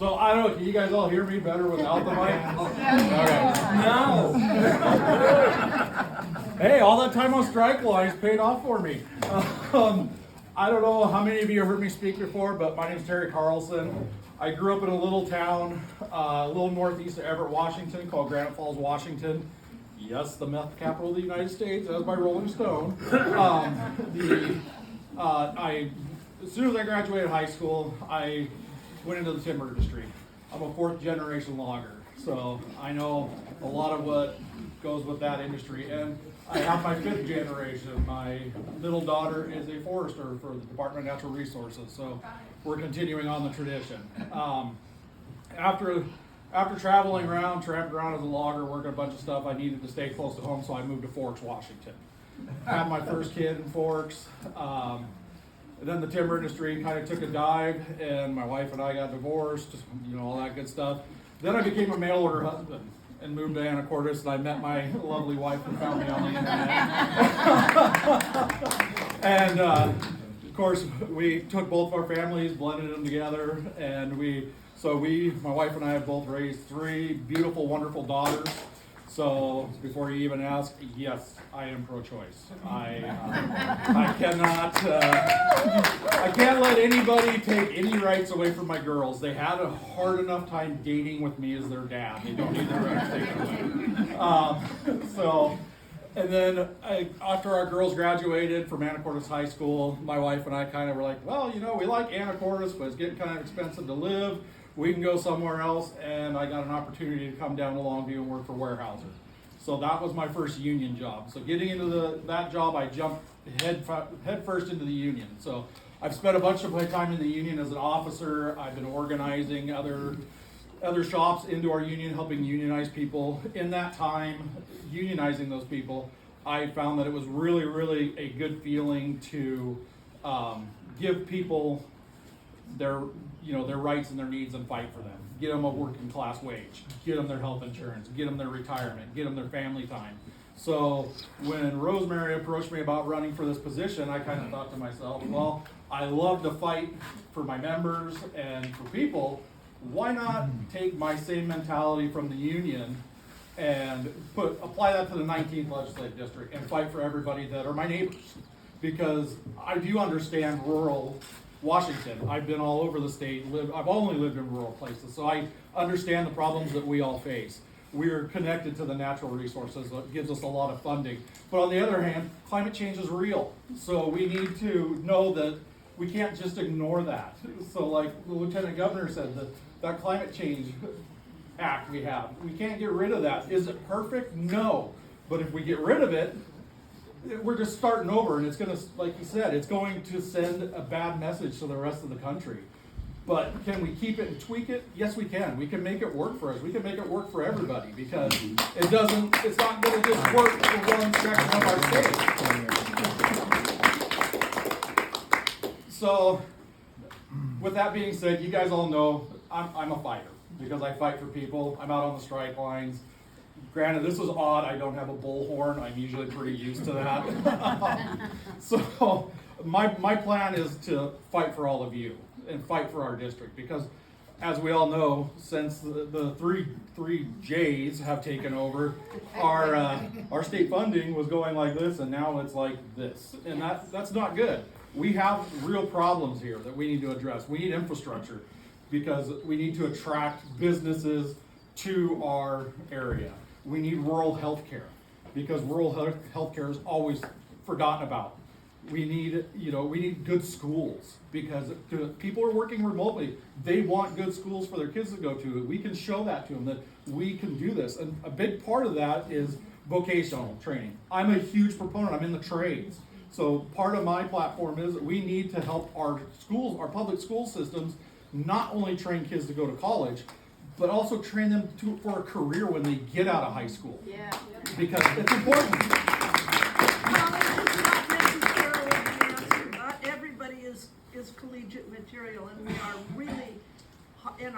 So I don't know, can you guys all hear me better without the mic? Okay. No. Hey, all that time on strike lines paid off for me. I don't know how many of you have heard me speak before, but my name is Terry Carlson. I grew up in a little town, a little northeast of Everett, Washington, called Granite Falls, Washington. Yes, the meth capital of the United States, as by Rolling Stone. As soon as I graduated high school, I went into the timber industry. I'm a fourth generation logger, so I know a lot of what goes with that industry. And I have my fifth generation. My middle daughter is a forester for the Department of Natural Resources, so we're continuing on the tradition. After traveling around, tramped around as a logger, working a bunch of stuff, I needed to stay close to home, so I moved to Forks, Washington. Had my first kid in Forks. And then the timber industry kind of took a dive, and my wife and I got divorced, all that good stuff. Then I became a mail order husband and moved to Anacortes, and I met my lovely wife who found me on the internet. And of course, we took both of our families, blended them together, and my wife and I have both raised three beautiful, wonderful daughters. So before you even ask, yes, I am pro-choice. I can't let anybody take any rights away from my girls. They had a hard enough time dating with me as their dad. They don't need their rights taken away. And then after our girls graduated from Anacortes High School, my wife and I kind of were like, well, we like Anacortes, but it's getting kind of expensive to live. We can go somewhere else, and I got an opportunity to come down to Longview and work for Weyerhaeuser. So that was my first union job. So getting into that job, I jumped head first into the union. So I've spent a bunch of my time in the union as an officer. I've been organizing other shops into our union, helping unionize people. In that time, unionizing those people, I found that it was really, really a good feeling to give people their rights and their needs and fight for them. Get them a working class wage, get them their health insurance, get them their retirement, get them their family time. So when Rosemary approached me about running for this position, I kind of thought to myself, well, I love to fight for my members and for people. Why not take my same mentality from the union and apply that to the 19th legislative district and fight for everybody that are my neighbors? Because I do understand rural Washington. I've been all over the state. I've only lived in rural places, so I understand the problems that we all face. We're connected to the natural resources. That gives us a lot of funding. But on the other hand, climate change is real. So we need to know that we can't just ignore that. So like the Lieutenant Governor said, that climate change act we have, we can't get rid of that. Is it perfect? No. But if we get rid of it, we're just starting over, and it's going to, like you said, it's going to send a bad message to the rest of the country. But can we keep it and tweak it? Yes, we can. We can make it work for us. We can make it work for everybody, because it's not going to just work for one section of our state. So with that being said, you guys all know I'm a fighter, because I fight for people. I'm out on the strike lines. Granted, this was odd. I don't have a bullhorn. I'm usually pretty used to that. So my plan is to fight for all of you and fight for our district, because as we all know, since the three J's have taken over, our state funding was going like this, and now it's like this. And that's not good. We have real problems here that we need to address. We need infrastructure, because we need to attract businesses to our area. We need rural health care, because rural health care is always forgotten about. We need good schools, because people are working remotely. They want good schools for their kids to go to. We can show that to them, that we can do this. And a big part of that is vocational training. I'm a huge proponent. I'm in the trades. So part of my platform is we need to help our schools, our public school systems, not only train kids to go to college, but also train them for a career when they get out of high school. Yeah. Because it's important. Not everybody is collegiate material, and we are really in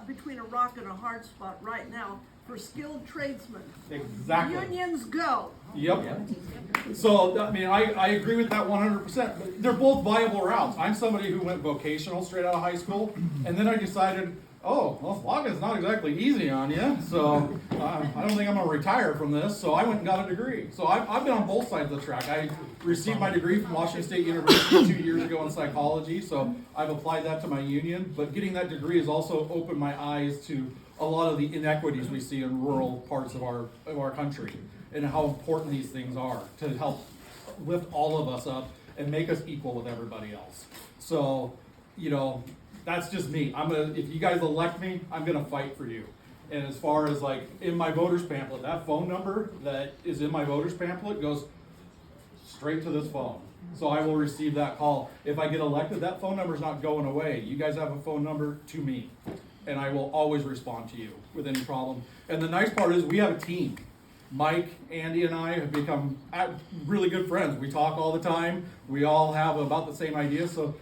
between a rock and a hard spot right now, for skilled tradesmen. Exactly. Unions go. Yep. So, I mean, I agree with that 100%. But they're both viable routes. I'm somebody who went vocational straight out of high school, and then I decided, oh, well, logging's not exactly easy on you, so I don't think I'm going to retire from this, so I went and got a degree. So I've been on both sides of the track. I received my degree from Washington State University 2 years ago in psychology, so I've applied that to my union, but getting that degree has also opened my eyes to a lot of the inequities we see in rural parts of our country, and how important these things are to help lift all of us up and make us equal with everybody else. So, you know, that's just me. If you guys elect me, I'm gonna fight for you. And as far as like in my voters pamphlet, that phone number that is in my voters pamphlet goes straight to this phone. So I will receive that call. If I get elected, that phone number is not going away. You guys have a phone number to me, and I will always respond to you with any problem. And the nice part is we have a team. Mike, Andy, and I have become really good friends. We talk all the time. We all have about the same ideas. So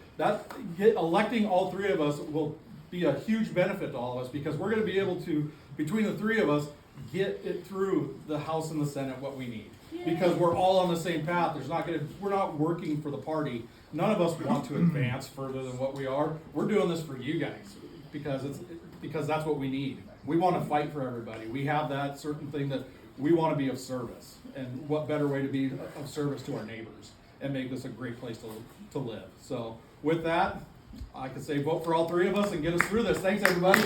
electing all three of us will be a huge benefit to all of us, because we're going to be able to, between the three of us, get it through the House and the Senate what we need. Because we're all on the same path. We're not working for the party. None of us want to advance further than what we are. We're doing this for you guys because that's what we need. We want to fight for everybody. We have that certain thing that we want to be of service, and what better way to be of service to our neighbors and make this a great place to live. So with that, I could say vote for all three of us and get us through this. Thanks, everybody.